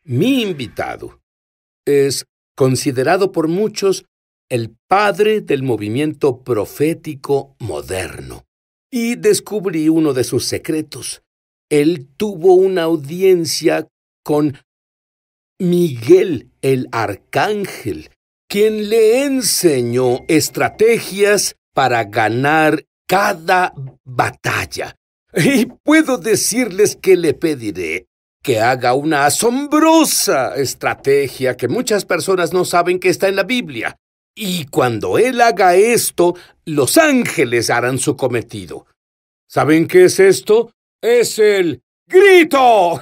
Mi invitado es considerado por muchos el padre del movimiento profético moderno. Y descubrí uno de sus secretos. Él tuvo una audiencia con Miguel el Arcángel, quien le enseñó estrategias para ganar cada batalla. Y puedo decirles que le pediré que haga una asombrosa estrategia que muchas personas no saben que está en la Biblia. Y cuando él haga esto, los ángeles harán su cometido. ¿Saben qué es esto? ¡Es el grito!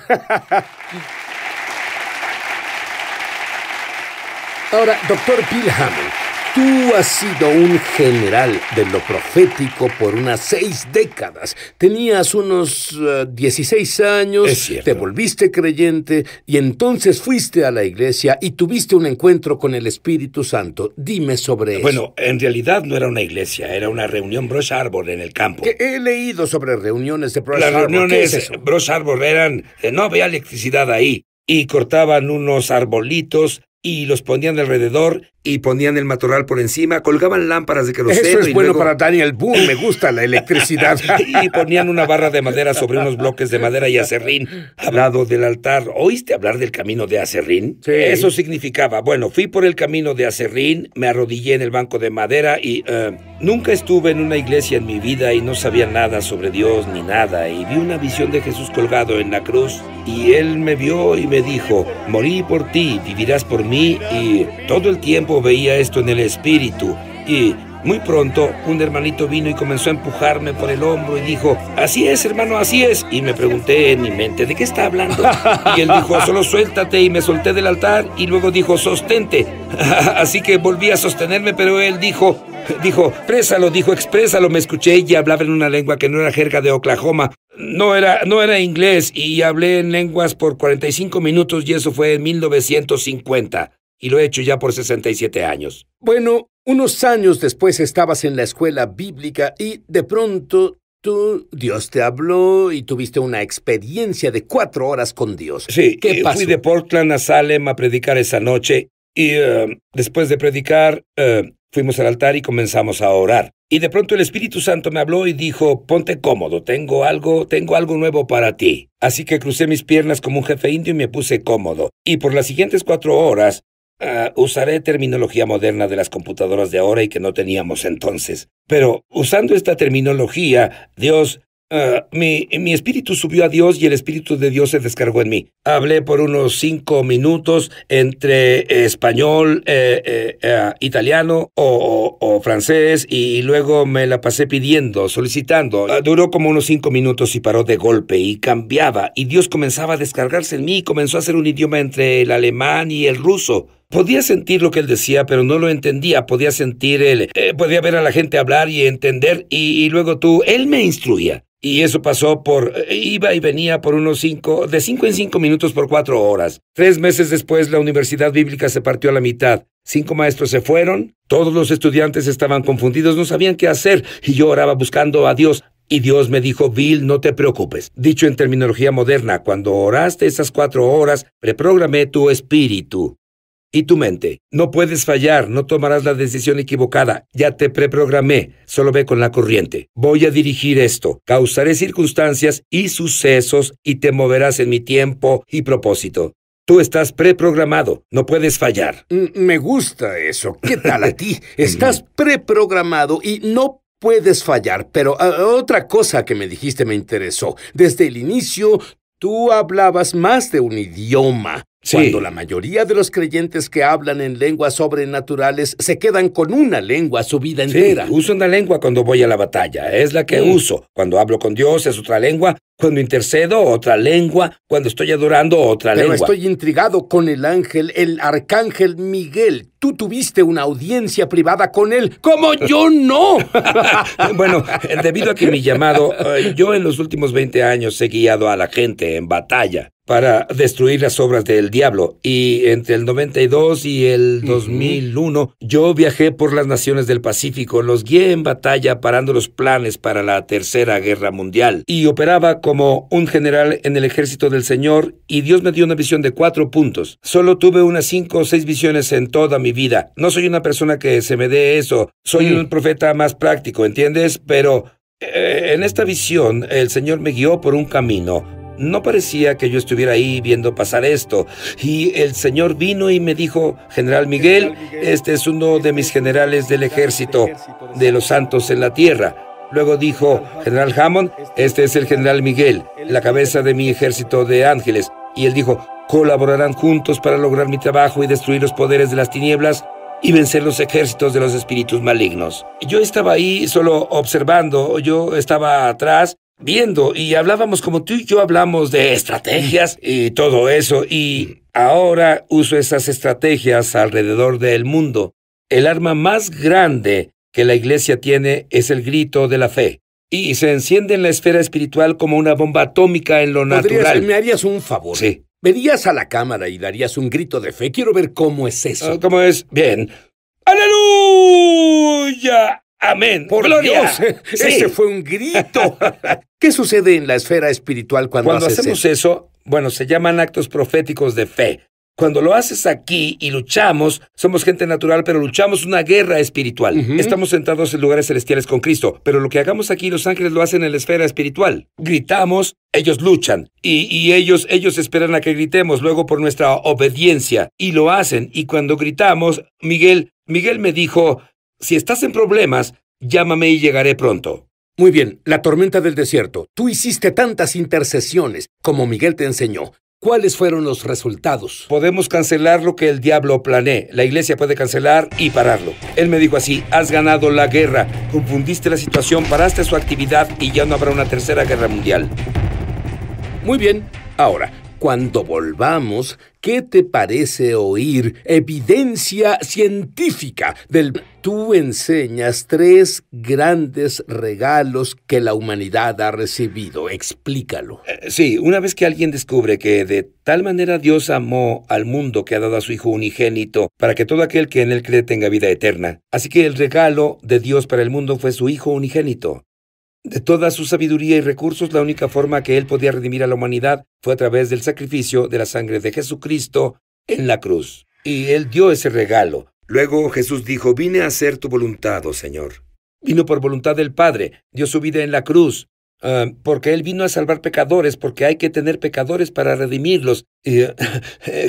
Ahora, Dr. Bill Hamon, tú has sido un general de lo profético por unas 6 décadas. Tenías unos 16 años, Es cierto. te volviste creyente y entonces fuiste a la iglesia y tuviste un encuentro con el Espíritu Santo. Dime sobre eso. Bueno, en realidad no era una iglesia, era una reunión Brush Arbor en el campo. Que he leído sobre reuniones de Brush Las Arbor. ¿Qué reuniones es eso? Brush Arbor eran... no había electricidad ahí. Y cortaban unos arbolitos y los ponían alrededor y ponían el matorral por encima, colgaban lámparas de queroseno. Eso es y bueno luego... para Daniel Boone, me gusta la electricidad. Y ponían una barra de madera sobre unos bloques de madera y aserrín al lado del altar. ¿Oíste hablar del camino de aserrín? Sí. Eso significaba, bueno, fui por el camino de aserrín, me arrodillé en el banco de madera y nunca estuve en una iglesia en mi vida y no sabía nada sobre Dios ni nada. Y vi una visión de Jesús colgado en la cruz y él me vio y me dijo, morí por ti, vivirás por mí. Y todo el tiempo veía esto en el espíritu. Y muy pronto, un hermanito vino y comenzó a empujarme por el hombro y dijo, así es, hermano, así es. Y me pregunté en mi mente, ¿de qué está hablando? Y él dijo, solo suéltate, y me solté del altar, y luego dijo, sostente. Así que volví a sostenerme, pero él dijo, présalo, exprésalo. Me escuché y hablaba en una lengua que no era jerga de Oklahoma. No era inglés, y hablé en lenguas por 45 minutos, y eso fue en 1950. Y lo he hecho ya por 67 años. Bueno, unos años después estabas en la escuela bíblica y de pronto Dios te habló y tuviste una experiencia de 4 horas con Dios. Sí, ¿Qué pasó? fui de Portland a Salem a predicar esa noche y después de predicar fuimos al altar y comenzamos a orar. Y de pronto el Espíritu Santo me habló y dijo, ponte cómodo, tengo algo nuevo para ti. Así que crucé mis piernas como un jefe indio y me puse cómodo. Y por las siguientes 4 horas usaré terminología moderna de las computadoras de ahora y que no teníamos entonces. Pero usando esta terminología, Dios... mi espíritu subió a Dios y el Espíritu de Dios se descargó en mí. Hablé por unos 5 minutos entre español, italiano o francés y luego me la pasé pidiendo, solicitando. Duró como unos 5 minutos y paró de golpe y cambiaba y Dios comenzaba a descargarse en mí y comenzó a hacer un idioma entre el alemán y el ruso. Podía sentir lo que él decía, pero no lo entendía. Podía sentir podía ver a la gente hablar y entender y luego él me instruía. Y eso pasó iba y venía por de 5 en 5 minutos por 4 horas. 3 meses después, la universidad bíblica se partió a la mitad. 5 maestros se fueron, todos los estudiantes estaban confundidos, no sabían qué hacer, y yo oraba buscando a Dios. Y Dios me dijo, Bill, no te preocupes. Dicho en terminología moderna, cuando oraste esas 4 horas, reprogramé tu espíritu y tu mente. No puedes fallar, no tomarás la decisión equivocada. Ya te preprogramé, solo ve con la corriente. Voy a dirigir esto, causaré circunstancias y sucesos y te moverás en mi tiempo y propósito. Tú estás preprogramado, no puedes fallar. Me gusta eso. ¿Qué tal a ti? Estás preprogramado y no puedes fallar. Pero otra cosa que me dijiste me interesó. Desde el inicio, tú hablabas más de un idioma. Sí. Cuando la mayoría de los creyentes que hablan en lenguas sobrenaturales se quedan con una lengua su vida entera. Sí, uso una lengua cuando voy a la batalla, es la que uso. Cuando hablo con Dios es otra lengua, cuando intercedo otra lengua, cuando estoy adorando otra Pero lengua. estoy intrigado con el arcángel Miguel. Tú tuviste una audiencia privada con él, como yo no. Bueno, debido a que mi llamado, yo en los últimos 20 años he guiado a la gente en batalla. para destruir las obras del diablo. Y entre el 92 y el 2001, yo viajé por las naciones del Pacífico, los guié en batalla parando los planes para la Tercera Guerra Mundial. Y operaba como un general en el ejército del Señor, y Dios me dio una visión de 4 puntos. Solo tuve unas 5 o 6 visiones en toda mi vida. No soy una persona que se me dé eso. Soy un profeta más práctico, ¿entiendes? Pero en esta visión, el Señor me guió por un camino. No parecía que yo estuviera ahí viendo pasar esto. Y el Señor vino y me dijo: General Miguel, este es uno de mis generales del ejército de los santos en la tierra. Luego dijo: General Hammond, este es el General Miguel, la cabeza de mi ejército de ángeles. Y él dijo: colaborarán juntos para lograr mi trabajo y destruir los poderes de las tinieblas y vencer los ejércitos de los espíritus malignos. Yo estaba ahí solo observando, yo estaba atrás viendo, y hablábamos como tú y yo hablamos de estrategias y todo eso, y ahora uso esas estrategias alrededor del mundo. El arma más grande que la iglesia tiene es el grito de la fe, y se enciende en la esfera espiritual como una bomba atómica en lo natural. ¿Me harías un favor? Sí. Verías a la cámara y darías un grito de fe. Quiero ver cómo es eso. ¿Cómo es? Bien. ¡Aleluya! ¡Amén! ¡Por ¡Gloria! Dios! Sí. Ese fue un grito. ¿Qué sucede en la esfera espiritual cuando hacemos eso? Bueno, se llaman actos proféticos de fe. Cuando lo haces aquí y luchamos, somos gente natural, pero luchamos una guerra espiritual. Estamos sentados en lugares celestiales con Cristo, pero lo que hagamos aquí, los ángeles lo hacen en la esfera espiritual. Gritamos, ellos luchan, y ellos esperan a que gritemos, luego por nuestra obediencia, y lo hacen. Y cuando gritamos, Miguel me dijo: si estás en problemas, llámame y llegaré pronto. Muy bien, la tormenta del desierto. Tú hiciste tantas intercesiones como Miguel te enseñó. ¿Cuáles fueron los resultados? Podemos cancelar lo que el diablo planee. La iglesia puede cancelar y pararlo. Él me dijo así: has ganado la guerra, confundiste la situación, paraste su actividad y ya no habrá una tercera guerra mundial. Muy bien. Ahora, cuando volvamos, ¿qué te parece oír evidencia científica del... Tú enseñas 3 grandes regalos que la humanidad ha recibido. Explícalo. Sí, una vez que alguien descubre que de tal manera Dios amó al mundo que ha dado a su Hijo unigénito para que todo aquel que en él cree tenga vida eterna. Así que el regalo de Dios para el mundo fue su Hijo unigénito. De toda su sabiduría y recursos, la única forma que él podía redimir a la humanidad fue a través del sacrificio de la sangre de Jesucristo en la cruz. Y él dio ese regalo. Luego Jesús dijo: vine a hacer tu voluntad, oh Señor. Vino por voluntad del Padre, dio su vida en la cruz, porque él vino a salvar pecadores, porque hay que tener pecadores para redimirlos. Y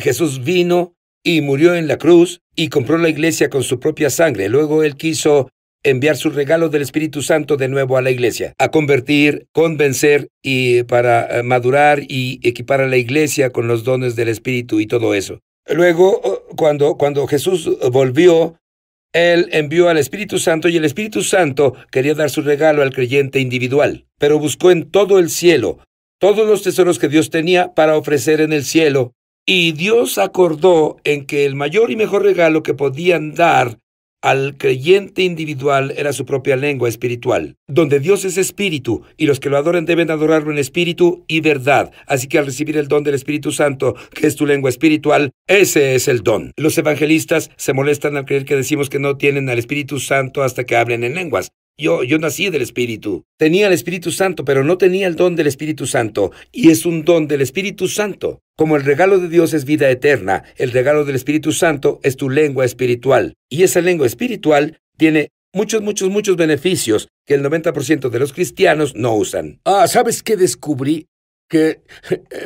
Jesús vino y murió en la cruz y compró la iglesia con su propia sangre. Luego él quiso enviar su regalo del Espíritu Santo de nuevo a la iglesia, a convertir, convencer y para madurar y equipar a la iglesia con los dones del Espíritu y todo eso. Luego, cuando Jesús volvió, él envió al Espíritu Santo, y el Espíritu Santo quería dar su regalo al creyente individual, pero buscó en todo el cielo todos los tesoros que Dios tenía para ofrecer en el cielo, y Dios acordó en que el mayor y mejor regalo que podían dar al creyente individual era su propia lengua espiritual, donde Dios es espíritu, y los que lo adoren deben adorarlo en espíritu y verdad. Así que al recibir el don del Espíritu Santo, que es tu lengua espiritual, ese es el don. Los evangelistas se molestan al creer que decimos que no tienen al Espíritu Santo hasta que hablen en lenguas. Yo nací del Espíritu. Tenía el Espíritu Santo, pero no tenía el don del Espíritu Santo, y es un don del Espíritu Santo. Como el regalo de Dios es vida eterna, el regalo del Espíritu Santo es tu lengua espiritual. Y esa lengua espiritual tiene muchos beneficios que el 90% de los cristianos no usan. ¿Sabes qué descubrí? Que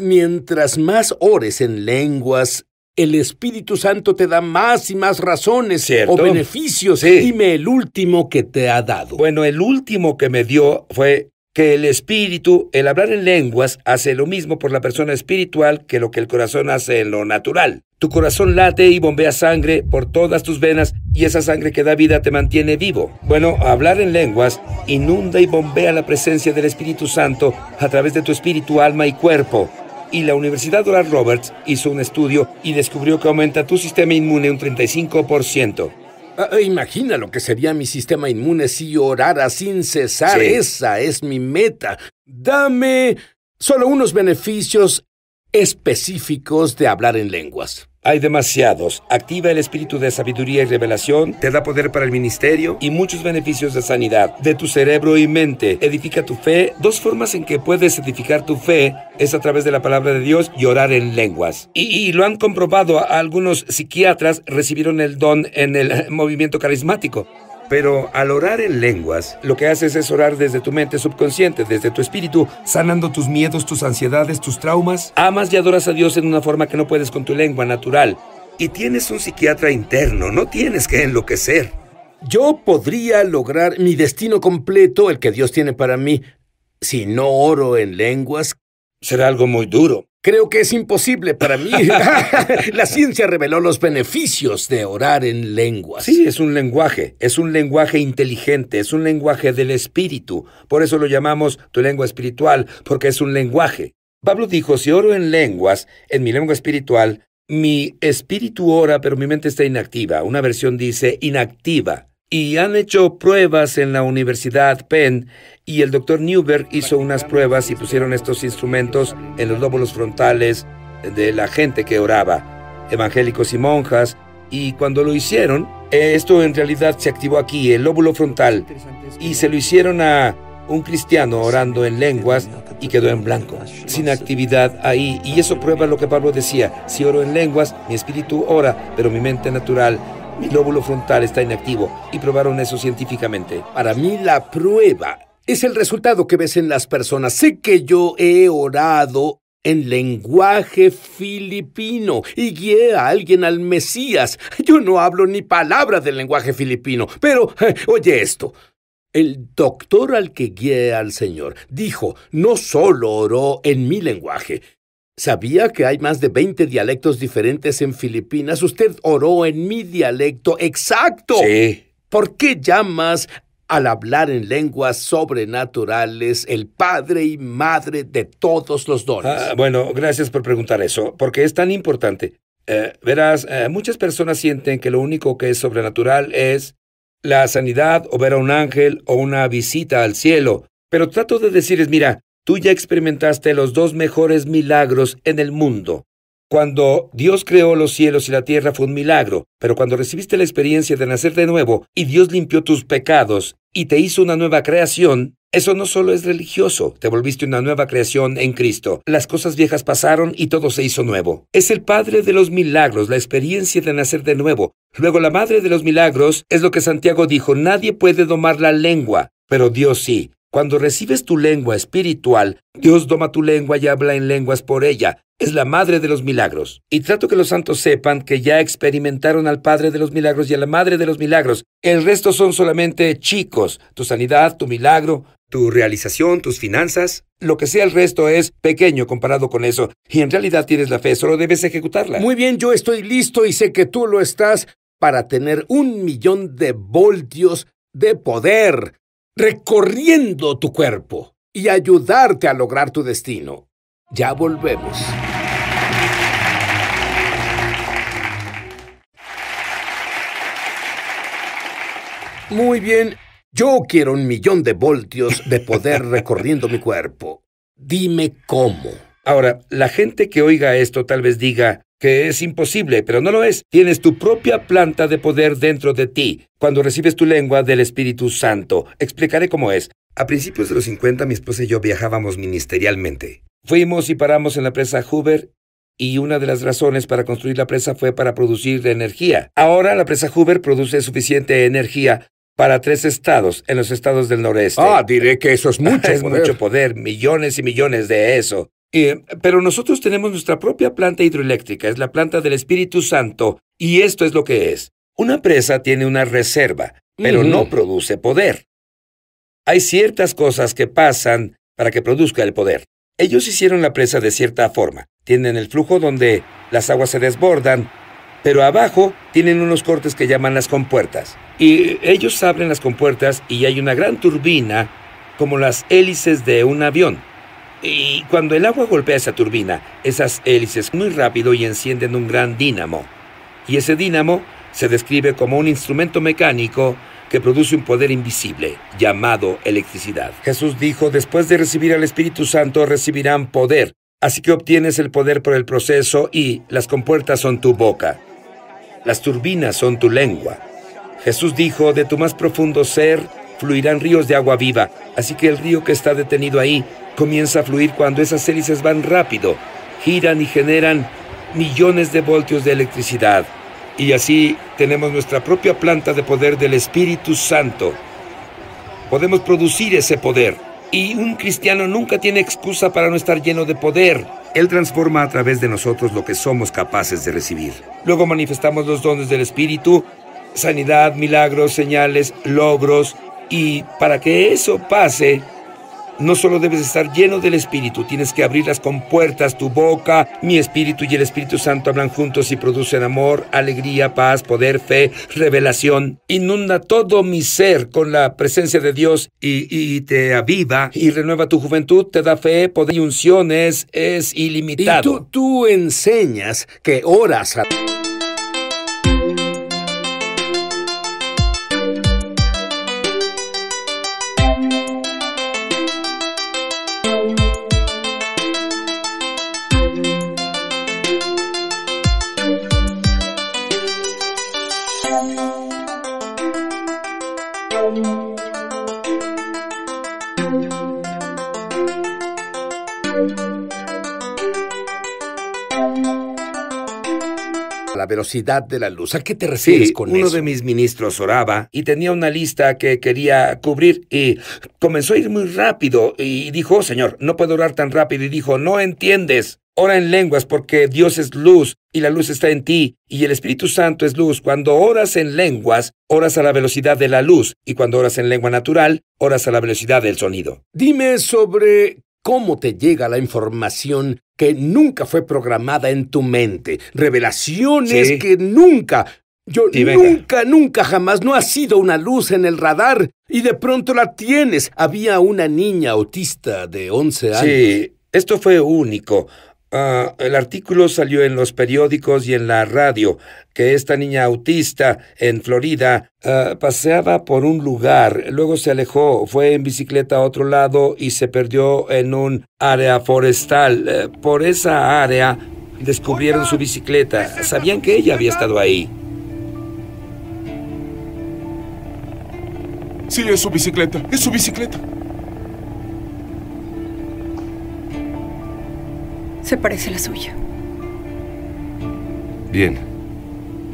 mientras más ores en lenguas, el Espíritu Santo te da más y más razones, ¿cierto?, o beneficios. Sí. Dime el último que te ha dado. Bueno, el último que me dio fue que el Espíritu, el hablar en lenguas, hace lo mismo por la persona espiritual que lo que el corazón hace en lo natural. Tu corazón late y bombea sangre por todas tus venas, y esa sangre que da vida te mantiene vivo. Bueno, hablar en lenguas inunda y bombea la presencia del Espíritu Santo a través de tu espíritu, alma y cuerpo. Y la Universidad Oral Roberts hizo un estudio y descubrió que aumenta tu sistema inmune un 35%. Imagina lo que sería mi sistema inmune si orara sin cesar. Sí. Esa es mi meta. Dame solo unos beneficios específicos de hablar en lenguas. Hay demasiados. Activa el espíritu de sabiduría y revelación, te da poder para el ministerio y muchos beneficios de sanidad de tu cerebro y mente. Edifica tu fe. Dos formas en que puedes edificar tu fe es a través de la palabra de Dios y orar en lenguas. Y lo han comprobado. Algunos psiquiatras recibieron el don en el movimiento carismático. Pero al orar en lenguas, lo que haces es orar desde tu mente subconsciente, desde tu espíritu, sanando tus miedos, tus ansiedades, tus traumas. Amas y adoras a Dios en una forma que no puedes con tu lengua natural. Y tienes un psiquiatra interno, no tienes que enloquecer. Yo podría lograr mi destino completo, el que Dios tiene para mí, si no oro en lenguas. Será algo muy duro. Creo que es imposible para mí. La ciencia reveló los beneficios de orar en lenguas. Sí, es un lenguaje inteligente, es un lenguaje del espíritu. Por eso lo llamamos tu lengua espiritual, porque es un lenguaje. Pablo dijo, si oro en lenguas, en mi lengua espiritual, mi espíritu ora, pero mi mente está inactiva. Una versión dice inactiva. Y han hecho pruebas en la Universidad Penn, y el Dr. Newberg hizo unas pruebas y pusieron estos instrumentos en los lóbulos frontales de la gente que oraba, evangélicos y monjas, y cuando lo hicieron, esto en realidad se activó aquí, el lóbulo frontal, y se lo hicieron a un cristiano orando en lenguas y quedó en blanco, sin actividad ahí, y eso prueba lo que Pablo decía, si oro en lenguas, mi espíritu ora, pero mi mente natural, mi lóbulo frontal está inactivo, y probaron eso científicamente. Para mí la prueba es el resultado que ves en las personas. Sé que yo he orado en lenguaje filipino y guié a alguien al Mesías. Yo no hablo ni palabra del lenguaje filipino, pero oye esto. El doctor al que guié al Señor dijo, no solo oró en mi lenguaje. ¿Sabía que hay más de 20 dialectos diferentes en Filipinas? Usted oró en mi dialecto exacto. Sí. ¿Por qué llamas al hablar en lenguas sobrenaturales el padre y madre de todos los dones? Bueno, gracias por preguntar eso, porque es tan importante. Verás, muchas personas sienten que lo único que es sobrenatural es la sanidad o ver a un ángel o una visita al cielo. Pero trato de decirles, mira, tú ya experimentaste los dos mejores milagros en el mundo. Cuando Dios creó los cielos y la tierra fue un milagro, pero cuando recibiste la experiencia de nacer de nuevo y Dios limpió tus pecados y te hizo una nueva creación, eso no solo es religioso, te volviste una nueva creación en Cristo. Las cosas viejas pasaron y todo se hizo nuevo. Es el Padre de los milagros, la experiencia de nacer de nuevo. Luego la Madre de los milagros es lo que Santiago dijo, nadie puede domar la lengua, pero Dios sí. Cuando recibes tu lengua espiritual, Dios doma tu lengua y habla en lenguas por ella. Es la madre de los milagros. Y trato que los santos sepan que ya experimentaron al Padre de los milagros y a la Madre de los milagros. El resto son solamente chicos. Tu sanidad, tu milagro, tu realización, tus finanzas. Lo que sea el resto es pequeño comparado con eso. Y en realidad tienes la fe, solo debes ejecutarla. Muy bien, yo estoy listo y sé que tú lo estás para tener 1,000,000 de voltios de poder recorriendo tu cuerpo y ayudarte a lograr tu destino. Ya volvemos. Muy bien, yo quiero 1,000,000 de voltios de poder recorriendo mi cuerpo. Dime cómo. Ahora, la gente que oiga esto tal vez diga que es imposible, pero no lo es. Tienes tu propia planta de poder dentro de ti cuando recibes tu lengua del Espíritu Santo. Explicaré cómo es. A principios de los 50, mi esposa y yo viajábamos ministerialmente. Fuimos y paramos en la presa Hoover, y una de las razones para construir la presa fue para producir energía. Ahora la presa Hoover produce suficiente energía para 3 estados, en los estados del noreste. Diré que eso es mucho Es poder. mucho poder, millones y millones de eso. Pero nosotros tenemos nuestra propia planta hidroeléctrica, es la planta del Espíritu Santo, y esto es lo que es. Una presa tiene una reserva, pero no produce poder. Hay ciertas cosas que pasan para que produzca el poder. Ellos hicieron la presa de cierta forma. Tienen el flujo donde las aguas se desbordan, pero abajo tienen unos cortes que llaman las compuertas. Y ellos abren las compuertas y hay una gran turbina, como las hélices de un avión. Y cuando el agua golpea esa turbina, esas hélices muy rápido y encienden un gran dínamo. Y ese dínamo se describe como un instrumento mecánico que produce un poder invisible, llamado electricidad. Jesús dijo, después de recibir al Espíritu Santo, recibirán poder. Así que obtienes el poder por el proceso y las compuertas son tu boca. Las turbinas son tu lengua. Jesús dijo, de tu más profundo ser fluirán ríos de agua viva. Así que el río que está detenido ahí comienza a fluir cuando esas hélices van rápido, giran y generan millones de voltios de electricidad. Y así tenemos nuestra propia planta de poder del Espíritu Santo. Podemos producir ese poder. Y un cristiano nunca tiene excusa para no estar lleno de poder. Él transforma a través de nosotros lo que somos capaces de recibir. Luego manifestamos los dones del Espíritu, sanidad, milagros, señales, logros. Y para que eso pase, no solo debes estar lleno del Espíritu, tienes que abrir las compuertas, tu boca. Mi Espíritu y el Espíritu Santo hablan juntos y producen amor, alegría, paz, poder, fe, revelación. Inunda todo mi ser con la presencia de Dios y te aviva y renueva tu juventud, te da fe, poder y unciones, es ilimitado. Y tú enseñas que oras a... la velocidad de la luz. ¿A qué te refieres con eso? Uno de mis ministros oraba y tenía una lista que quería cubrir y comenzó a ir muy rápido y dijo, oh, Señor, no puedo orar tan rápido. Y dijo, no entiendes. Ora en lenguas porque Dios es luz y la luz está en ti y el Espíritu Santo es luz. Cuando oras en lenguas, oras a la velocidad de la luz y cuando oras en lengua natural, oras a la velocidad del sonido. Dime sobre cómo te llega la información que nunca fue programada en tu mente. Revelaciones que nunca... Nunca jamás no ha sido una luz en el radar y de pronto la tienes. Había una niña autista de 11 años. Sí, esto fue único. El artículo salió en los periódicos y en la radio, que esta niña autista en Florida paseaba por un lugar, luego se alejó, fue en bicicleta a otro lado y se perdió en un área forestal. Por esa área descubrieron su bicicleta. Sabían que ella había estado ahí. Sí, es su bicicleta, es su bicicleta. Se parece a la suya. Bien.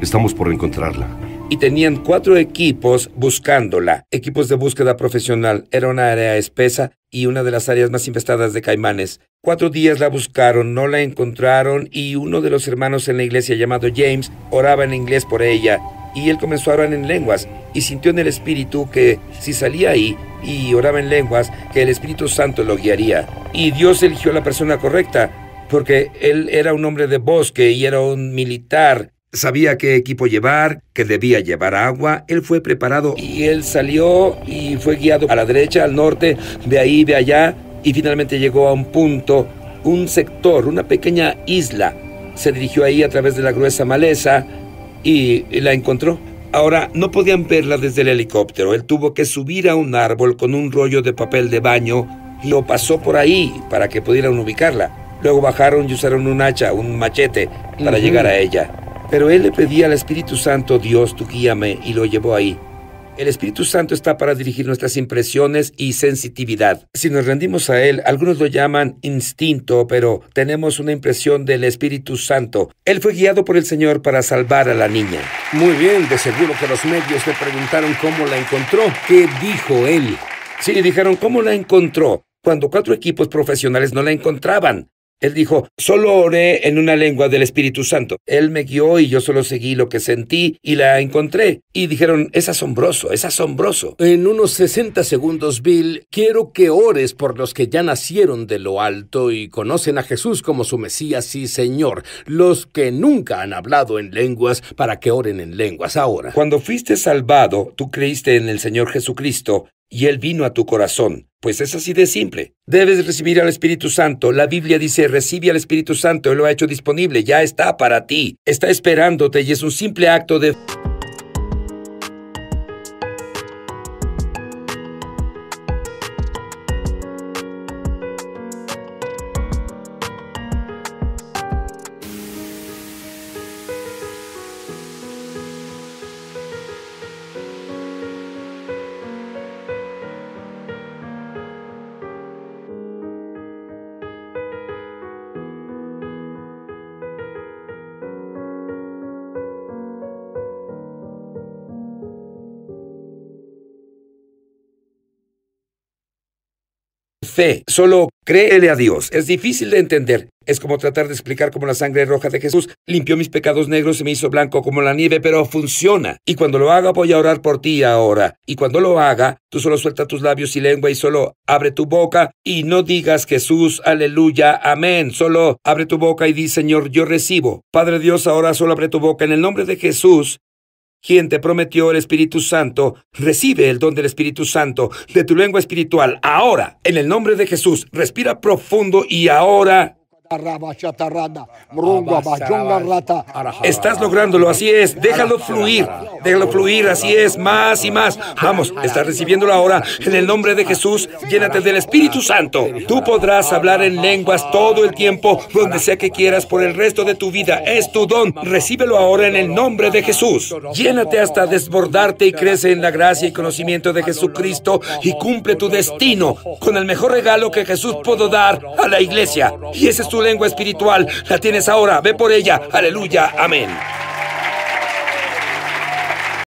Estamos por encontrarla. Y tenían 4 equipos buscándola. Equipos de búsqueda profesional. Era una área espesa y una de las áreas más infestadas de caimanes. 4 días la buscaron, no la encontraron y uno de los hermanos en la iglesia llamado James oraba en inglés por ella. Y él comenzó a orar en lenguas y sintió en el Espíritu que si salía ahí y oraba en lenguas, que el Espíritu Santo lo guiaría. Y Dios eligió a la persona correcta. Porque él era un hombre de bosque y era un militar. Sabía qué equipo llevar, que debía llevar agua. Él fue preparado y él salió y fue guiado a la derecha, al norte, de ahí, de allá. Y finalmente llegó a un punto, un sector, una pequeña isla. Se dirigió ahí a través de la gruesa maleza y la encontró. Ahora, no podían verla desde el helicóptero. Él tuvo que subir a un árbol con un rollo de papel de baño y lo pasó por ahí para que pudieran ubicarla. Luego bajaron y usaron un hacha, un machete, para llegar a ella. Pero él le pedía al Espíritu Santo, Dios, tú guíame, y lo llevó ahí. El Espíritu Santo está para dirigir nuestras impresiones y sensitividad. Si nos rendimos a Él, algunos lo llaman instinto, pero tenemos una impresión del Espíritu Santo. Él fue guiado por el Señor para salvar a la niña. Muy bien, de seguro que los medios le preguntaron cómo la encontró. ¿Qué dijo él? Sí, dijeron, ¿cómo la encontró? Cuando 4 equipos profesionales no la encontraban. Él dijo, solo oré en una lengua del Espíritu Santo. Él me guió y yo solo seguí lo que sentí y la encontré. Y dijeron, es asombroso, es asombroso. En unos 60 segundos, Bill, quiero que ores por los que ya nacieron de lo alto y conocen a Jesús como su Mesías y Señor. Los que nunca han hablado en lenguas, para que oren en lenguas ahora. Cuando fuiste salvado, tú creíste en el Señor Jesucristo y Él vino a tu corazón. Pues es así de simple. Debes recibir al Espíritu Santo. La Biblia dice, recibe al Espíritu Santo. Él lo ha hecho disponible. Ya está para ti. Está esperándote y es un simple acto de... fe. Solo créele a Dios. Es difícil de entender. Es como tratar de explicar cómo la sangre roja de Jesús limpió mis pecados negros y me hizo blanco como la nieve, pero funciona. Y cuando lo haga, voy a orar por ti ahora. Y cuando lo haga, tú solo suelta tus labios y lengua y solo abre tu boca y no digas Jesús, aleluya, amén. Solo abre tu boca y di, Señor, yo recibo. Padre Dios, ahora solo abre tu boca en el nombre de Jesús. Quien te prometió el Espíritu Santo, recibe el don del Espíritu Santo de tu lengua espiritual. Ahora, en el nombre de Jesús, respira profundo y ahora... Estás lográndolo, así es. Déjalo fluir, así es, más y más. Vamos, estás recibiéndolo ahora. En el nombre de Jesús, llénate del Espíritu Santo. Tú podrás hablar en lenguas todo el tiempo, donde sea que quieras, por el resto de tu vida. Es tu don. Recíbelo ahora en el nombre de Jesús. Llénate hasta desbordarte y crece en la gracia y conocimiento de Jesucristo y cumple tu destino con el mejor regalo que Jesús pudo dar a la iglesia. Y ese es tu lengua espiritual. La tienes ahora. Ve por ella. Aleluya. Amén.